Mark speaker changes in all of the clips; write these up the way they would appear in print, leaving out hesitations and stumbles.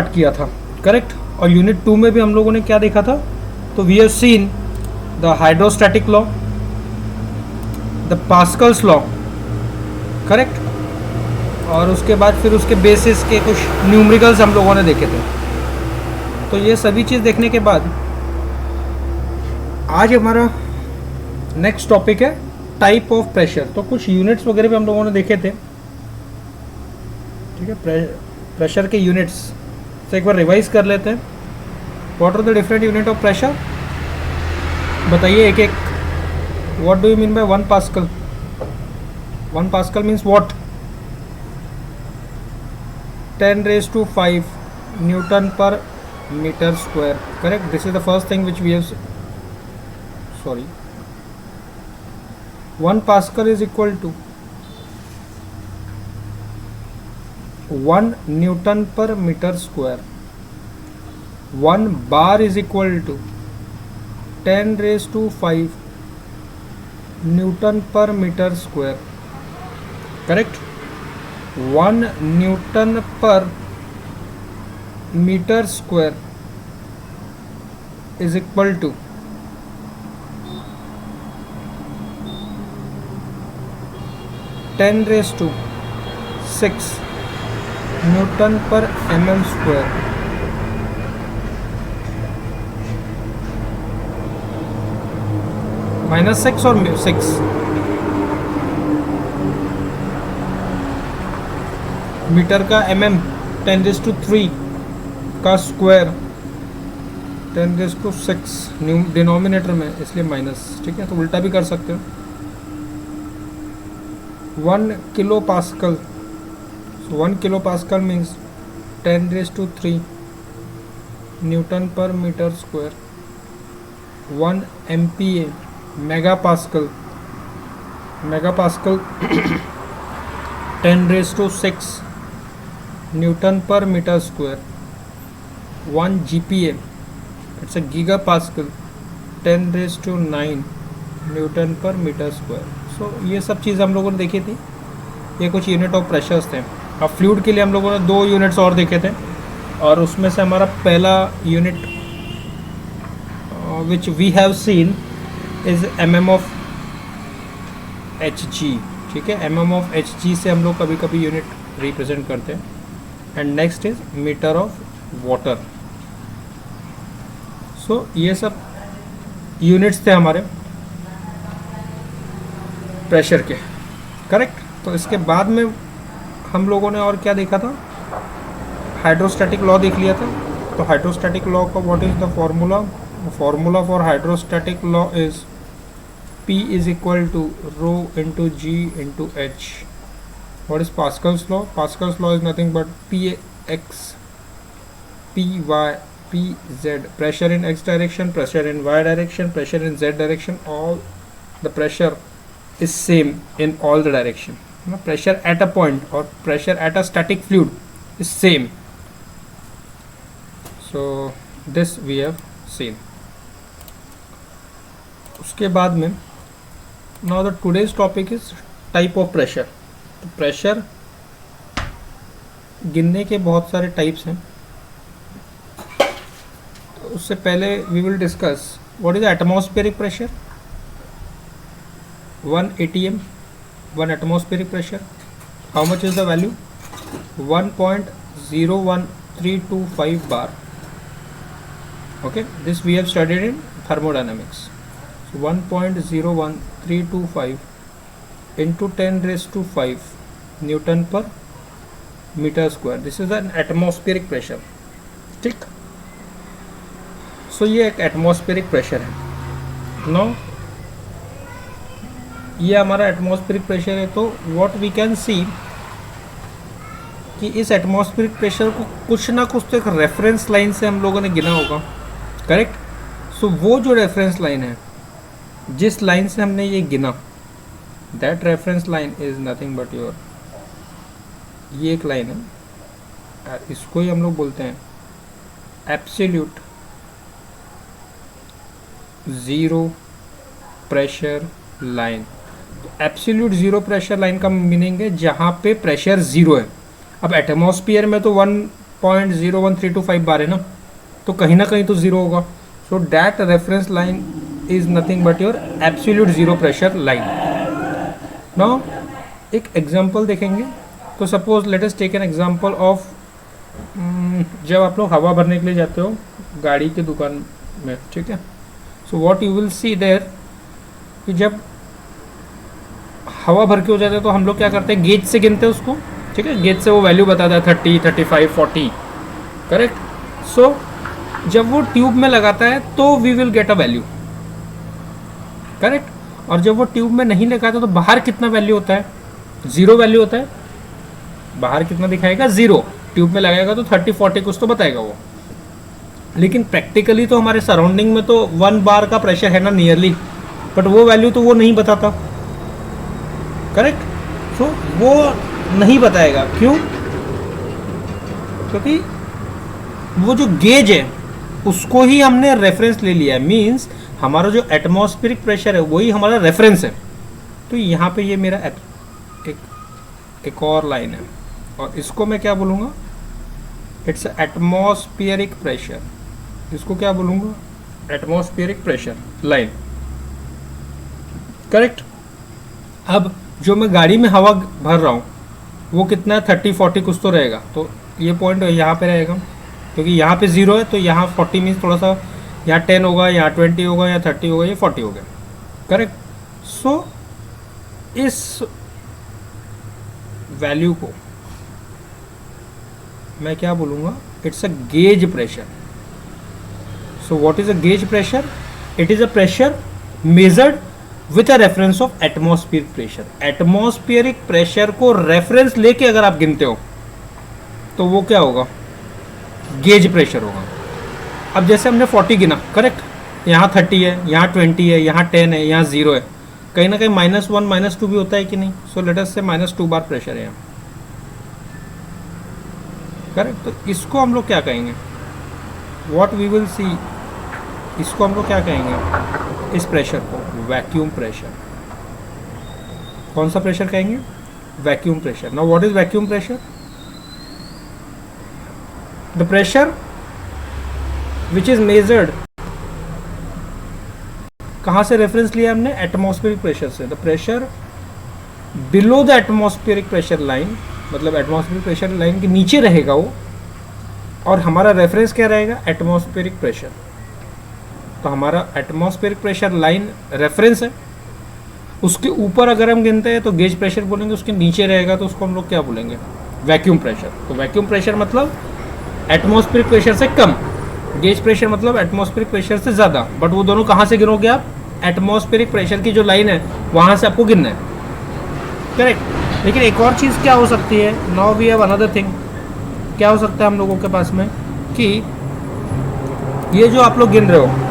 Speaker 1: किया था, करेक्ट। और यूनिट 2 में भी हम लोगों ने क्या देखा था, तो we have seen the hydrostatic law, the Pascal's law, correct. और उसके बाद फिर उसके बेसिस के कुछ न्यूमेरिकल्स हम लोगों ने देखे थे। तो ये सभी चीज़ देखने के बाद आज हमारा नेक्स्ट टॉपिक है टाइप ऑफ प्रेशर। तो कुछ यूनिट्स वगैरह भी हम लोगों ने देखे थे, ठीक है। प्रेशर के यूनिट्स से एक बार रिवाइज कर लेते हैं। What are the different unit of pressure, बताइए एक एक। What do you mean by 1 pascal? 1 pascal means what? 10⁵ newton per metre square, correct. This is the first thing which we have, sorry, 1 pascal is equal to 1 newton per metre square. 1 bar is equal to 10⁵ newton per metre square, correct. 1 newton per metre square is equal to 10⁶ newton पर mm square. -6 और 6, metre का mm 10⁵ का square 10⁶ denominator में, इसलिए minus, ठीक है। तो उल्टा भी कर सकते हो। 1 kilo pascal, 1 kilo pascal means 10⁵ newton per metre square. 1 MPa mega pascal, mega pascal 10⁶ newton per metre square. 1 GPa it's a giga pascal 10⁹ newton per metre square. So ये सब चीज़ हम लोगों ने देखी थी। ये कुछ यूनिट ऑफ प्रेशर्स थे। अब फ्लूइड के लिए हम लोगों ने 2 यूनिट्स और देखे थे, और उसमें से हमारा पहला unit which we have seen is mm of Hg, ठीक है। mm ऑफ Hg से हम लोग कभी कभी यूनिट रिप्रेजेंट करते हैं। And next is metre of water. So ये सब यूनिट्स थे हमारे प्रेशर के, करेक्ट। तो इसके बाद में हम लोगों ने और क्या देखा था, हाइड्रोस्टैटिक लॉ देख लिया था। तो हाइड्रोस्टैटिक लॉ का what is the formula? Formula for hydrostatic law is P is equal to rho into G into H. What is Pascal's law? Pascal's law is nothing but Px Py Pz. Pressure in x direction, pressure in y direction, pressure in z direction. All the pressure is same in all the direction. Pressure at a point or pressure at a static fluid is same. So this we have seen. उसके बाद में now the today's topic is type of pressure. तो pressure गिनने के बहुत सारे types हैं। तो उससे पहले we will discuss what is the atmospheric pressure. 1 atm, 1 atmospheric pressure. How much is the value? 1.01325 bar. Okay, this we have studied in thermodynamics. 1.01325 into 10⁵ newton per metre square. This is an atmospheric pressure, ठीक। So ये एक atmospheric pressure है। No, ये हमारा atmospheric pressure है। तो what we can see कि इस एटमॉस्फेरिक प्रेशर को कुछ ना कुछ तो एक रेफरेंस लाइन से हम लोगों ने गिना होगा, करेक्ट। सो वो जो रेफरेंस लाइन है, जिस लाइन से हमने ये गिना, that reference line is nothing but your, ये एक लाइन है, इसको ही हम लोग बोलते हैं absolute zero pressure line. Absolute zero pressure line का मीनिंग है जहाँ पे प्रेशर ज़ीरो है। अब एटमॉस्फेयर में तो 1 0.01325 बार है ना, तो कहीं ना कहीं तो ज़ीरो होगा. So that reference line is nothing but your absolute zero pressure line. Now एक एग्जांपल देखेंगे. तो suppose let us take an example of, जब आप लोग हवा भरने के लिए जाते हो गाड़ी की दुकान में, ठीक है. So what you will see there कि जब हवा भर के हो जाता है तो हम लोग क्या करते हैं, गेज से गिनते हैं उसको, ठीक है. गेज से वो वैल्यू बताता है 30, 35, 40, करेक्ट. सो जब वो ट्यूब में लगाता है तो we will get a value, correct. और जब वो ट्यूब में नहीं लगाता तो बाहर कितना वैल्यू होता है, ज़ीरो वैल्यू होता है. बाहर कितना दिखाएगा, ज़ीरो. ट्यूब में लगाएगा तो 30, 40 कुछ तो बताएगा वो. लेकिन प्रैक्टिकली तो हमारे सराउंडिंग में तो 1 बार का प्रेशर है ना नियरली, बट वो वैल्यू तो वो नहीं बताता, करेक्ट. सो वो नहीं बताएगा. क्यों? क्योंकि वो जो गेज है उसको ही हमने रेफरेंस ले लिया है. मींस हमारा जो एटमॉस्फेरिक प्रेशर है वही हमारा रेफरेंस है. तो यहाँ पे ये मेरा एक और लाइन है और इसको मैं क्या बोलूँगा, इट्स एटमॉस्फेरिक प्रेशर. इसको क्या बोलूँगा, एटमॉस्फेरिक प्रेशर लाइन, करेक्ट. अब जो मैं गाड़ी में हवा भर रहा हूँ वो कितना है, 30, 40 कुछ तो रहेगा. तो ये पॉइंट यहाँ पे रहेगा क्योंकि यहाँ पे ज़ीरो है, तो यहाँ 40 मीन्स थोड़ा सा यहाँ 10 होगा, यहाँ 20 होगा, यहाँ 30 होगा, ये 40 हो गया, करेक्ट. सो इस वैल्यू को मैं क्या बोलूँगा, it's a gauge pressure. So what is a gauge pressure? It is a pressure measured with a reference of atmospheric pressure. Atmospheric pressure को रेफरेंस लेके अगर आप गिनते हो तो वो क्या होगा, गेज प्रेशर होगा. अब जैसे हमने 40 गिना, करेक्ट. यहाँ 30 है, यहाँ 20 है, यहाँ 10 है, यहाँ 0 है. कहीं ना कहीं -1, -2 भी होता है कि नहीं. सो लेट अस से -2 बार प्रेशर है यहाँ, करेक्ट. तो इसको हम लोग क्या कहेंगे, व्हाट वी विल सी, इसको हम लोग क्या कहेंगे, इस प्रेशर को वैक्यूम प्रेशर. कौन सा प्रेशर कहेंगे, vacuum pressure. Now what is vacuum pressure? The pressure which is measured, कहाँ से रेफरेंस लिया हमने, एटमॉस्फेरिक प्रेशर से. The pressure below the atmospheric pressure line, मतलब एटमॉस्फेरिक प्रेशर लाइन के नीचे रहेगा वो, और हमारा रेफरेंस क्या रहेगा, एटमॉस्फेरिक प्रेशर. तो हमारा एटमॉस्फेरिक प्रेशर लाइन रेफरेंस है. उसके ऊपर अगर हम गिनते हैं तो गेज प्रेशर बोलेंगे, उसके नीचे रहेगा तो उसको हम लोग क्या बोलेंगे, वैक्यूम प्रेशर. तो वैक्यूम प्रेशर मतलब एटमॉस्फेरिक प्रेशर से कम, गेज प्रेशर मतलब एटमॉस्फेरिक प्रेशर से ज़्यादा. बट वो दोनों कहाँ से गिनोगे आप, एटमॉस्फेरिक प्रेशर की जो लाइन है वहाँ से आपको गिनना है, करेक्ट. लेकिन एक और चीज़ क्या हो सकती है, now we have another thing. क्या हो सकता है हम लोगों के पास में कि ये जो आप लोग गिन रहे हो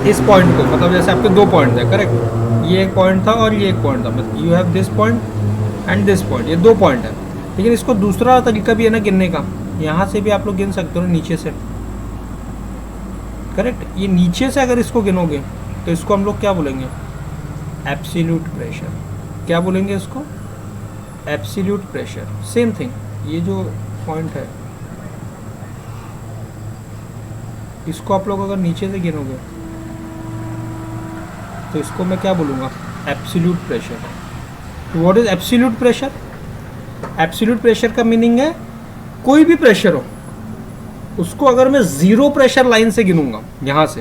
Speaker 1: इस पॉइंट को, मतलब जैसे आपके 2 पॉइंट थे, करेक्ट. ये एक पॉइंट था और ये एक पॉइंट था, मतलब you have this point and this point, ये 2 पॉइंट है. लेकिन इसको दूसरा तरीका भी है ना गिनने का, यहाँ से भी आप लोग गिन सकते हो नीचे से, करेक्ट. ये नीचे से अगर इसको गिनोगे तो इसको हम लोग क्या बोलेंगे, एब्सोल्यूट प्रेशर. क्या बोलेंगे इसको, एब्सोल्यूट प्रेशर. सेम थिंग, ये जो पॉइंट है इसको आप लोग अगर नीचे से गिनोगे तो इसको मैं क्या बोलूँगा, एब्सोल्यूट प्रेशर. तो what is absolute pressure? Absolute pressure का मीनिंग है कोई भी प्रेशर हो उसको अगर मैं 0 प्रेशर लाइन से गिनूंगा, यहाँ से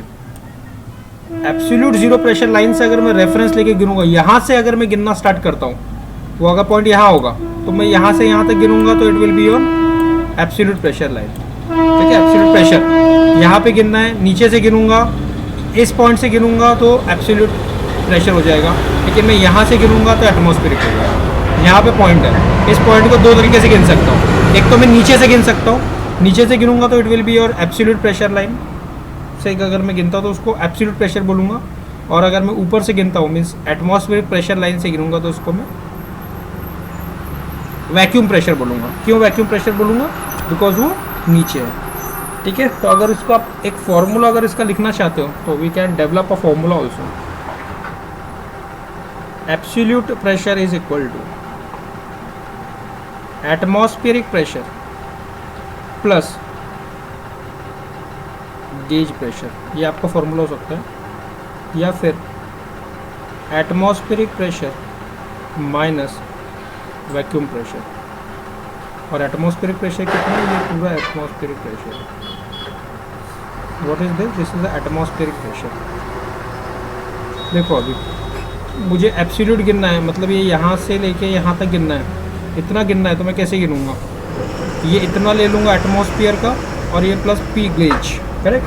Speaker 1: एब्सोल्यूट 0 प्रेशर लाइन से अगर मैं रेफरेंस लेके गिनूंगा, यहाँ से अगर मैं गिनना स्टार्ट करता हूँ, वो अगर पॉइंट यहाँ होगा तो मैं यहाँ से यहाँ तक गिनूंगा तो it will be on absolute pressure line. ठीक है, एब्सोल्यूट प्रेशर यहाँ पे गिनना है, नीचे से गिनूंगा, इस पॉइंट से गिनूंगा तो एब्सोल्यूट प्रेशर हो जाएगा. लेकिन मैं यहाँ से गिनूंगा तो एटमॉस्फेरिक हो जाएगा. यहाँ पे पॉइंट है, इस पॉइंट को 2 तरीके से गिन सकता हूँ. एक तो मैं नीचे से गिन सकता हूँ, नीचे से गिनूंगा तो इट विल बी और एब्सोल्यूट प्रेशर लाइन से अगर मैं गिनता हूँ तो उसको एब्सोल्यूट प्रेशर बोलूँगा. और अगर मैं ऊपर से गिनता हूँ मीन्स एटमॉस्फेरिक प्रेशर लाइन से गिनूंगा तो उसको मैं वैक्यूम प्रेशर बोलूँगा. क्यों वैक्यूम प्रेशर बोलूँगा? बिकॉज वो नीचे है. ठीक है, तो अगर इसको आप एक फॉर्मूला अगर इसका लिखना चाहते हो तो we can develop a formula also. Absolute pressure is equal to atmospheric pressure plus gauge pressure, ये आपका फॉर्मूला हो सकता है, या फिर atmospheric pressure minus vacuum pressure. और एटमॉस्फेरिक प्रेशर कितना है, ये पूरा एटमॉस्फेरिक प्रेशर है। What is this is the atmospheric pressure. देखो अभी मुझे एब्सोल्यूट गिनना है, मतलब ये यहाँ से लेके यहाँ तक गिनना है, इतना गिनना है, तो मैं कैसे गिनूँगा, ये इतना ले लूँगा एटमॉस्फेयर का और ये plus P gauge, correct.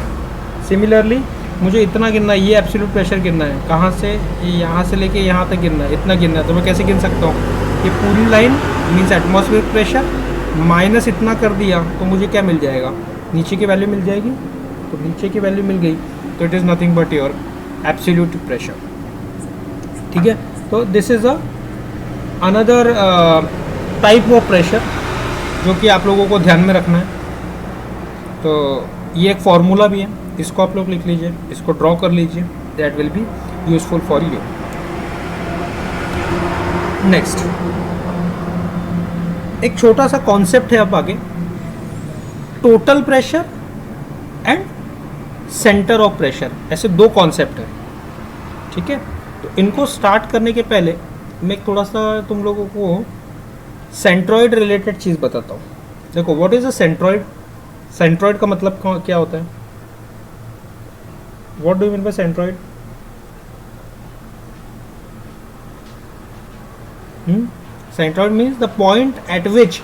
Speaker 1: Similarly मुझे इतना गिनना है, ये एब्सोल्यूट प्रेशर गिनना है, कहाँ से, ये यहाँ से लेके यहाँ तक गिनना है, इतना गिनना है, तो मैं कैसे गिन सकता हूँ, ये पूरी line means atmospheric pressure minus इतना कर दिया तो मुझे क्या मिल जाएगा, नीचे की वैल्यू मिल जाएगी। तो नीचे की वैल्यू मिल गई तो it is nothing but your absolute pressure, ठीक है। तो this is another type of pressure जो कि आप लोगों को ध्यान में रखना है। तो ये एक फॉर्मूला भी है, इसको आप लोग लिख लीजिए, इसको ड्रॉ कर लीजिए, that will be useful for you. Next एक छोटा सा कॉन्सेप्ट है अब आगे, total pressure and centre of pressure, ऐसे दो कॉन्सेप्ट है, ठीक है। तो इनको स्टार्ट करने के पहले मैं थोड़ा सा तुम लोगों को सेंट्रॉइड रिलेटेड चीज़ बताता हूँ। देखो what is a centroid, centroid का मतलब क्या होता है, what do you mean bye centroid. Centroid means the point eight which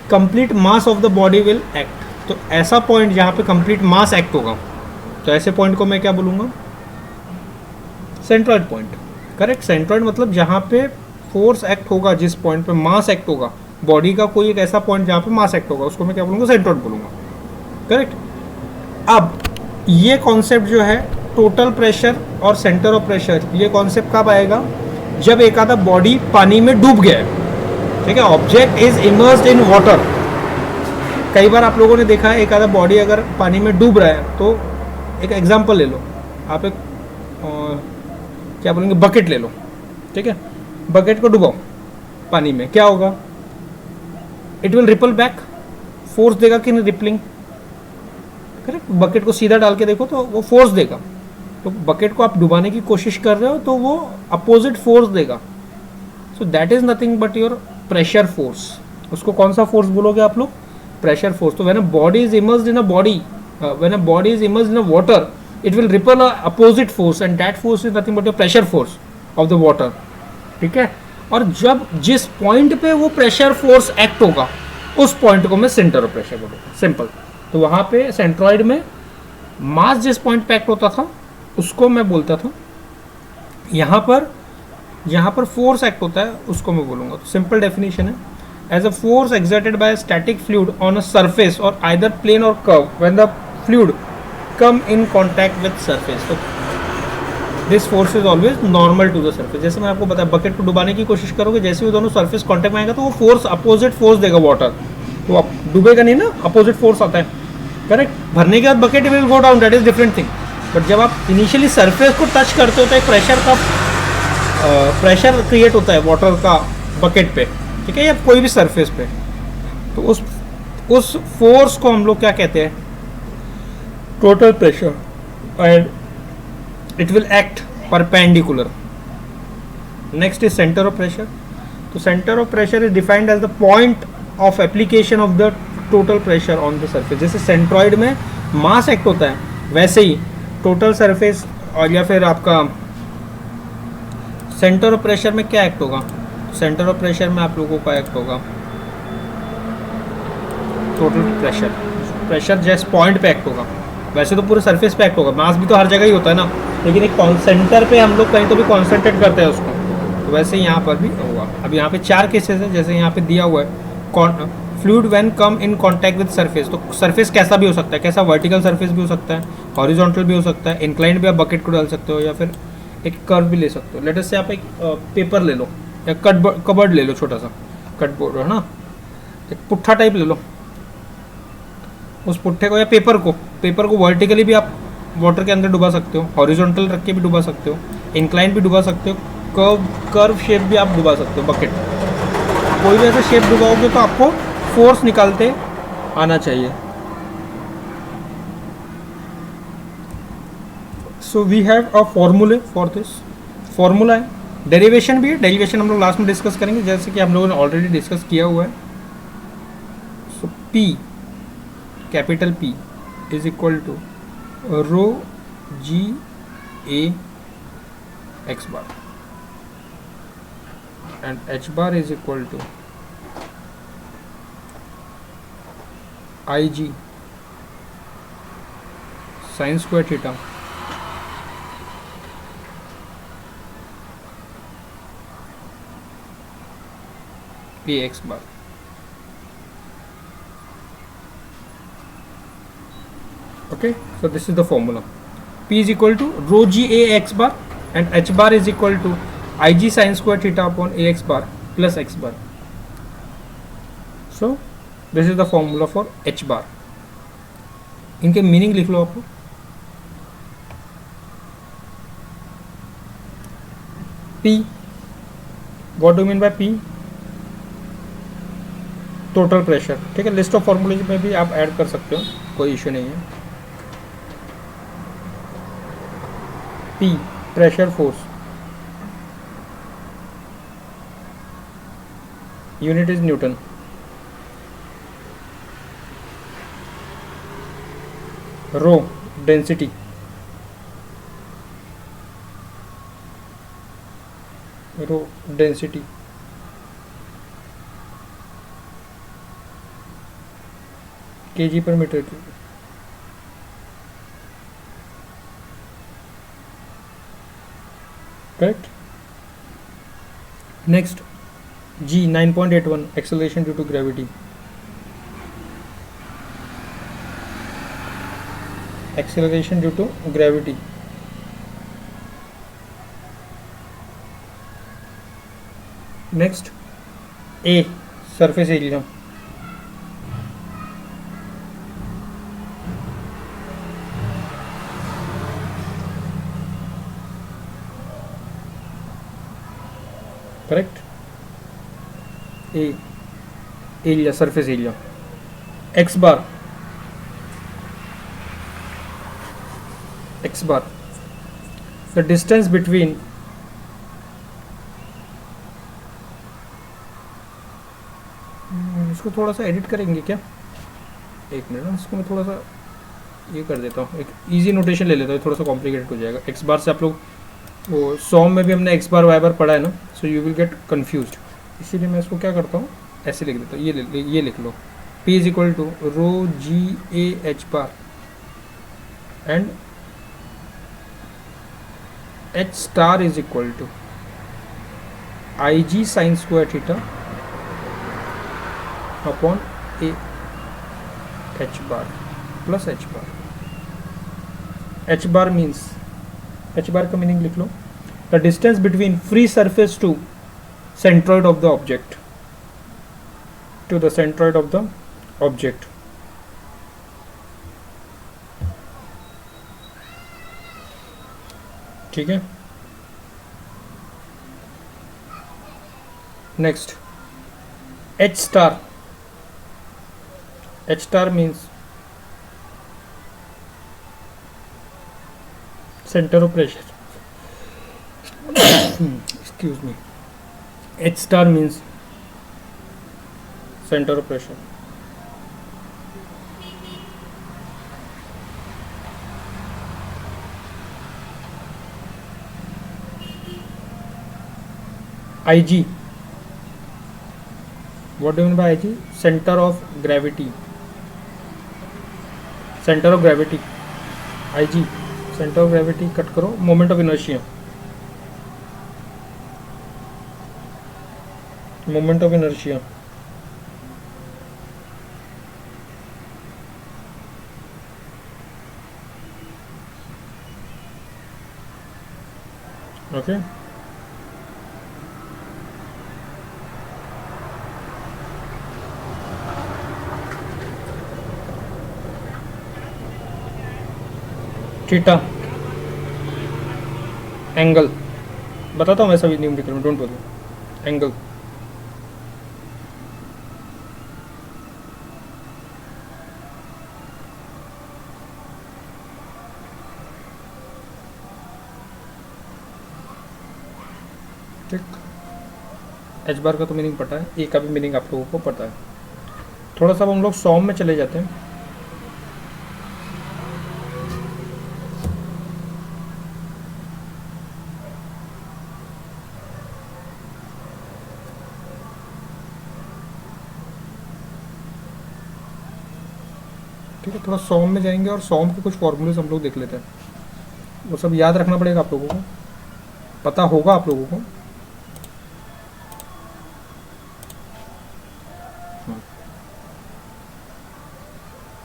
Speaker 1: complete mass of the body will act. तो ऐसा पॉइंट जहाँ पे कंप्लीट मास एक्ट होगा, तो ऐसे पॉइंट को मैं क्या बोलूँगा, सेंट्रॉइड पॉइंट, करेक्ट। सेंट्रॉइड मतलब जहाँ पे फोर्स एक्ट होगा, जिस पॉइंट पे मास एक्ट होगा, बॉडी का कोई एक ऐसा पॉइंट जहाँ पे मास एक्ट होगा, उसको मैं क्या बोलूँगा, सेंट्रॉइड बोलूँगा, करेक्ट। अब ये कॉन्सेप्ट जो है टोटल प्रेशर और सेंटर ऑफ प्रेशर, ये कॉन्सेप्ट कब आएगा, जब एक आधा बॉडी पानी में डूब गया है, ठीक है। Object is immersed in water. कई बार आप लोगों ने देखा है एक आधा बॉडी अगर पानी में डूब रहा है, तो एक एग्जांपल ले लो, आप एक क्या बोलेंगे, बकेट ले लो, ठीक है। बकेट को डुबाओ पानी में, क्या होगा, it will ripple back, force देगा कि नहीं, रिपलिंग, करेक्ट। बकेट को सीधा डाल के देखो तो वो फोर्स देगा, तो बकेट को आप डुबाने की कोशिश कर रहे हो तो वो अपोजिट फोर्स देगा। So that is nothing but your pressure force. उसको कौन सा फोर्स बोलोगे आप लोग, प्रेशर फोर्स। तो when a body is immersed in a body, when a body is immersed in a water, it will ripple a opposite force and that force is nothing but your pressure force of the water, ठीक है। और जब जिस point पे वो pressure force act होगा, उस point को मैं सेंटर ऑफ प्रेशर बोलूँगा, सिंपल। तो वहाँ पे सेंट्रॉइड में मास जिस पॉइंट पे एक्ट होता था उसको मैं बोलता था, यहाँ पर फोर्स एक्ट होता है उसको मैं बोलूँगा। तो सिंपल डेफिनेशन है, as a force exerted by static fluid on a surface और आइदर प्लेन और curve when the fluid come in contact with surface. तो this force is always normal to the surface. जैसे मैं आपको बताया, bucket को डुबाने की कोशिश करोगे, जैसे वो दोनों सरफेस कॉन्टैक्ट में आएगा तो वो फोर्स अपोजिट फोर्स देगा वाटर, तो आप डूबेगा नहीं ना, अपोजिट फोर्स आता है, करेक्ट। भरने के बाद bucket will go down, that is different thing. But जब आप इनिशियली सरफेस को टच करते हो तो एक प्रेशर क्रिएट होता है वाटर का बकेट पे, ठीक है, या कोई भी सरफेस पे। तो उस फोर्स को हम लोग क्या कहते हैं, total pressure, and it will act perpendicular. Next is centre of pressure. तो centre of pressure is defined as the point of application of the total pressure on the surface. जैसे सेंट्रॉइड में mass act होता है, वैसे ही total surface और या फिर आपका सेंटर ऑफ प्रेशर में क्या एक्ट होगा, सेंटर ऑफ प्रेशर में आप लोगों का एक्ट होगा टोटल प्रेशर, प्रेशर जिस पॉइंट पे एक्ट होगा। वैसे तो पूरे सरफेस पे एक्ट होगा, मास भी तो हर जगह ही होता है ना, लेकिन एक सेंटर पे हम लोग कहीं तो भी कॉन्सेंट्रेट करते हैं उसको, तो वैसे यहाँ पर भी होगा। अब यहाँ पे 4 केसेस है, जैसे यहाँ पे दिया हुआ है, fluid when come in contact with surface. तो सरफेस कैसा भी हो सकता है, कैसा, वर्टिकल सरफेस भी हो सकता है, हॉरिजॉन्टल भी हो सकता है, इंक्लाइंड भी आप बकेट को डाल सकते हो, या फिर एक कर्व भी ले सकते हो। लेट अस से आप एक पेपर ले लो या कबर्ड ले लो, छोटा सा कटबोर्ड है ना, एक पुट्ठा टाइप ले लो, उस पुट्ठे को या पेपर को वर्टिकली भी आप वाटर के अंदर डुबा सकते हो, हॉरिजॉन्टल रख के भी डुबा सकते हो, इंक्लाइन भी डुबा सकते हो, कर्व शेप भी आप डुबा सकते हो बकेट। कोई भी ऐसा शेप डुबाओगे तो आपको फोर्स निकालते आना चाहिए। सो वी हैव अ फॉर्मूले फॉर दिस, फॉर्मूला है, डेरिवेशन भी है, डेरिवेशन हम लोग लास्ट में डिस्कस करेंगे जैसे कि हम लोगों ने ऑलरेडी डिस्कस किया हुआ है. So P, capital P is equal to rho G A X bar and h bar is equal to ig sin square theta ax bar. Okay, so this is the formula. P is equal to rho g a x bar and h bar is equal to ig sin square theta upon ax bar plus x bar. So this is the formula for h bar. इनके meaning लिख लो आप. P, what do you mean by P? Total pressure. ठीक है, list of formulas में भी आप add कर सकते हो, कोई इश्यू नहीं है. P, pressure force, unit is newton. Rho, density. Rho density. KG per metre cube. Correct. Next G 9.81 acceleration due to gravity. Acceleration due to gravity. Next A, surface area. Correct. A, area, surface area. X bar, x bar, the distance between इसको थोड़ा सा edit करेंगे क्या, एक minute ना, इसको मैं थोड़ा सा ये कर देता हूँ, एक इजी नोटेशन ले लेता हूँ, थोड़ा सा कॉम्प्लिकेटेड हो जाएगा. एक्स बार से आप लोग वो सॉम में भी हमने एक्स बार वाई बार पढ़ा है ना, so you will gate confused. इसीलिए मैं इसको क्या करता हूँ, ऐसे लिख देता हूँ. ये लिख लो. P is equal to rho G A H bar and H star is equal to I G sine square theta upon A H bar plus H bar. H bar means, H bar का meaning लिख लो, the distance between free surface to centroid of the object, to the centroid of the object. ठीक है. Next H star. H star means center of pressure. Excuse me. H star means center of pressure. IG, what do you mean by IG? Center of gravity. Center of gravity. IG, center of gravity. Cut करो. Moment of inertia. Moment of inertia. Okay. Theta, angle. बताता हूँ मैं सभी नियम लिख रहा हूँ, don't worry. Angle. ठीक, एच बार का तो मीनिंग पता है, ए का भी मीनिंग आप लोगों को पता है। थोड़ा सा हम लोग सॉम में चले जाते हैं। ठीक है, थोड़ा सॉम में जाएंगे और सॉम के कुछ फॉर्मूलेस हम लोग देख लेते हैं। वो सब याद रखना पड़ेगा आप लोगों को, पता होगा आप लोगों को।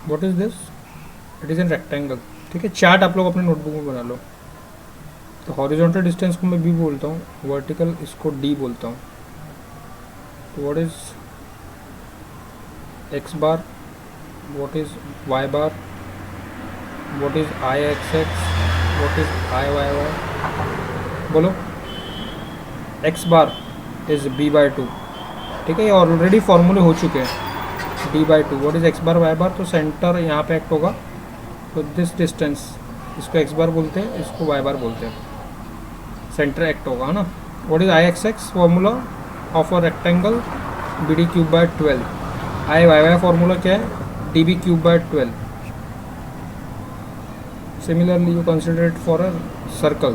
Speaker 1: What is this? It is an rectangle. ठीक है, चार्ट आप लोग अपने नोटबुक में बना लो। तो हॉरिजॉन्टल डिस्टेंस को मैं बी बोलता हूँ, वर्टिकल इसको डी बोलता हूँ। तो what is X bar, what is Y bar, what is I X X, what is I Y Y, बोलो। X bar is B by two. ठीक है, ये ऑलरेडी फॉर्मूले हो चुके हैं, D by two. What is X bar Y bar, तो centre यहाँ पे एक्ट होगा, तो दिस डिस्टेंस, इसको एक्स बार बोलते हैं, इसको वाई बार बोलते हैं, सेंटर एक्ट होगा, है ना। What is I X X, formula of a rectangle B D cube by 12। I Y Y formula क्या है, D B cube by 12। Similarly you consider it for a circle.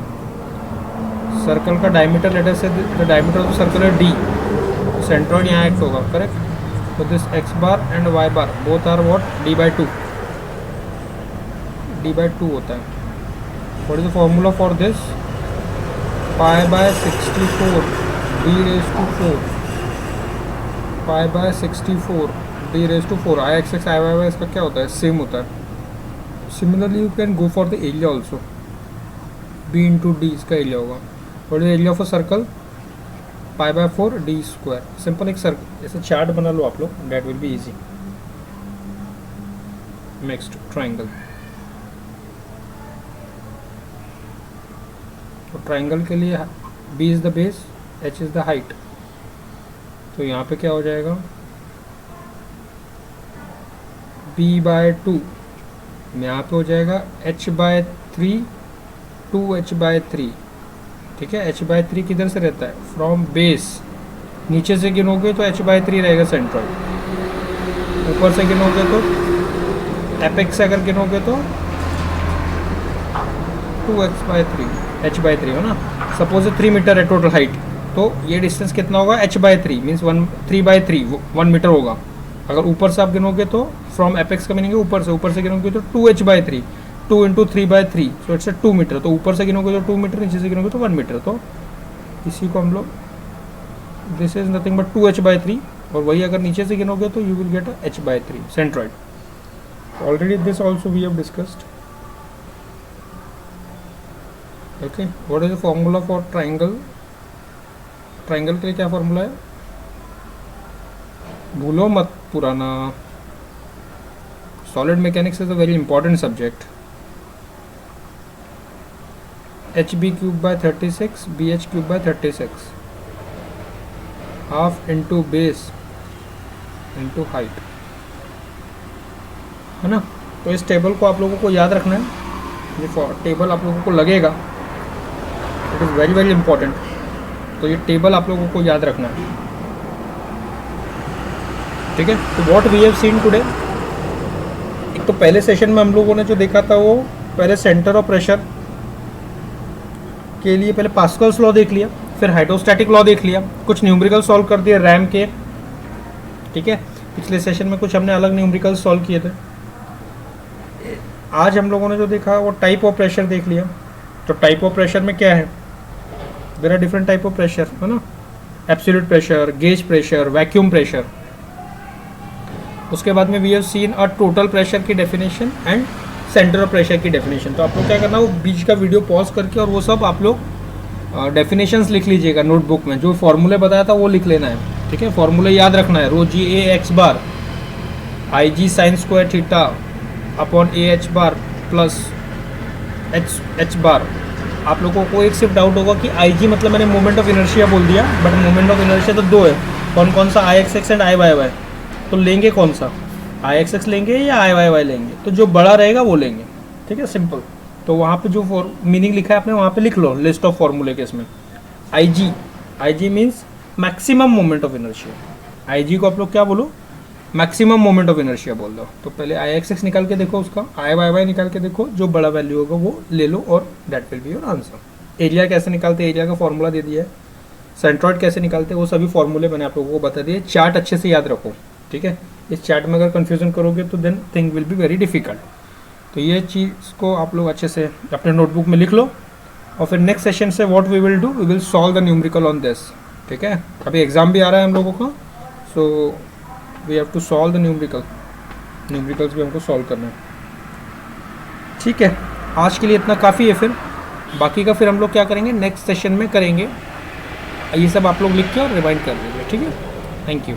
Speaker 1: Circle का diameter, later से the diameter of the circle है D, centroid यहाँ act होगा, correct. तो this X bar and Y bar both are what, D by two, D by two होता है। What is the formula for this, pi by 64 D raise to 4, pi by 64 D raise to 4। I X X I Y Y इसका क्या होता है, same होता है। Similarly you can go for the area also, B into D इसका area होगा। What is area of a circle, pi by 4 D square. Simple एक circle ऐसे चार्ट बना लो आप लोग, that will be easy. Next triangle. तो triangle के लिए B is the base, H is the height. तो यहाँ पे क्या हो जाएगा, बी बाय 2 यहाँ पे हो जाएगा एच बाय 3, 2h बाय 3। ठीक है, h बाय 3 किधर से रहता है, फ्रॉम बेस। नीचे से गिनोगे तो h बाय 3 रहेगा सेंट्रल, ऊपर से गिनोगे तो एपेक्स से अगर गिनोगे तो 2x बाय 3, h बाय 3 हो ना। सपोज 3 मीटर है टोटल हाइट, तो ये डिस्टेंस कितना होगा, h by 3 means 3 by 3 1 metre होगा। अगर ऊपर से आप गिनोगे तो फ्रॉम एपेक्स का मीनिंग है ऊपर से गिनोगे तो 2h by 3, 2 into 3 by 3, so it's 2 metre. तो ऊपर से गिनोगे तो 2 मीटर, नीचे से गिनोगे तो 1 मीटर। तो इसी को हम लोग, this is nothing but 2h by 3, और वही अगर नीचे से गिनोगे तो you will get a h by 3 centroid. Already this also we have discussed. Okay, what is the formula for triangle. Triangle के लिए क्या फॉर्मूला है, भूलो मत पुराना। Solid mechanics is a very important subject. H B cube by 36, B H cube by 36, half into base into height, है ना। तो इस टेबल को आप लोगों को याद रखना है। ये टेबल आप लोगों को लगेगा, it is very very important. तो ये टेबल आप लोगों को याद रखना है, ठीक है। तो what we have seen today, एक तो पहले सेशन में हम लोगों ने जो देखा था वो पहले सेंटर ऑफ प्रेशर के लिए पहले पास्कल्स लॉ देख लिया, फिर हाइड्रोस्टैटिक लॉ देख लिया, कुछ न्यूमेरिकल सॉल्व कर दिए रैम के, ठीक है। पिछले सेशन में कुछ हमने अलग न्यूमेरिकल सॉल्व किए थे। आज हम लोगों ने जो देखा वो टाइप ऑफ प्रेशर देख लिया। तो टाइप ऑफ प्रेशर में क्या है, there are different type of pressure, है ना। Absolute pressure, gauge pressure, vacuum pressure. उसके बाद में we have seen a total pressure की definition and centre of pressure की डेफिनेशन। तो आप लोग क्या करना, वो बीच का वीडियो पॉज करके और वो सब आप लोग डेफिनेशंस लिख लीजिएगा नोटबुक में। जो फॉर्मूले बताया था वो लिख लेना है, ठीक है। फॉर्मूले याद रखना है, rho G A X bar I G sine square theta upon A H bar plus H bar. आप लोगों को एक सिर्फ डाउट होगा कि आई जी मतलब मैंने मोमेंट ऑफ इनर्शिया बोल दिया, बट मोमेंट ऑफ इनर्शिया तो दो है, कौन कौन सा, I X X and I Y Y. तो लेंगे कौन सा, आई एक्स एक्स लेंगे या आई वाई वाई लेंगे, तो जो बड़ा रहेगा वो लेंगे, ठीक है, सिंपल। तो वहाँ पे जो मीनिंग लिखा है आपने वहाँ पे लिख लो, लिस्ट ऑफ फॉर्मूले के इसमें। I G I G means maximum moment of inertia, I G को आप लोग क्या बोलो, मैक्सिमम मोमेंट ऑफ इनर्शिया बोल दो। तो पहले आई एक्स एक्स निकाल के देखो, उसका आई वाई वाई निकाल के देखो, जो बड़ा वैल्यू होगा वो ले लो और that will be your answer. Area कैसे निकालते हैं, एरिया का फॉर्मूला दे दिया है। सेंट्रॉइड कैसे निकालते हैं वो सभी फॉर्मूले मैंने आप लोगों को बता दिए। चार्ट अच्छे से याद रखो, ठीक है। इस चार्ट में अगर कन्फ्यूजन करोगे तो then thing will be very difficult. तो ये चीज़ को आप लोग अच्छे से अपने नोटबुक में लिख लो, और फिर नेक्स्ट सेशन से what we will do, we will solve the numerical on this, ठीक है। अभी एग्जाम भी आ रहा है हम लोगों का, so we have to solve the numericals भी हमको सॉल्व करना है, ठीक है। आज के लिए इतना काफ़ी है, फिर बाकी का फिर हम लोग क्या करेंगे नेक्स्ट सेशन में करेंगे। ये सब आप लोग लिख के और रिवाइंड कर लीजिए, ठीक है। Thank you.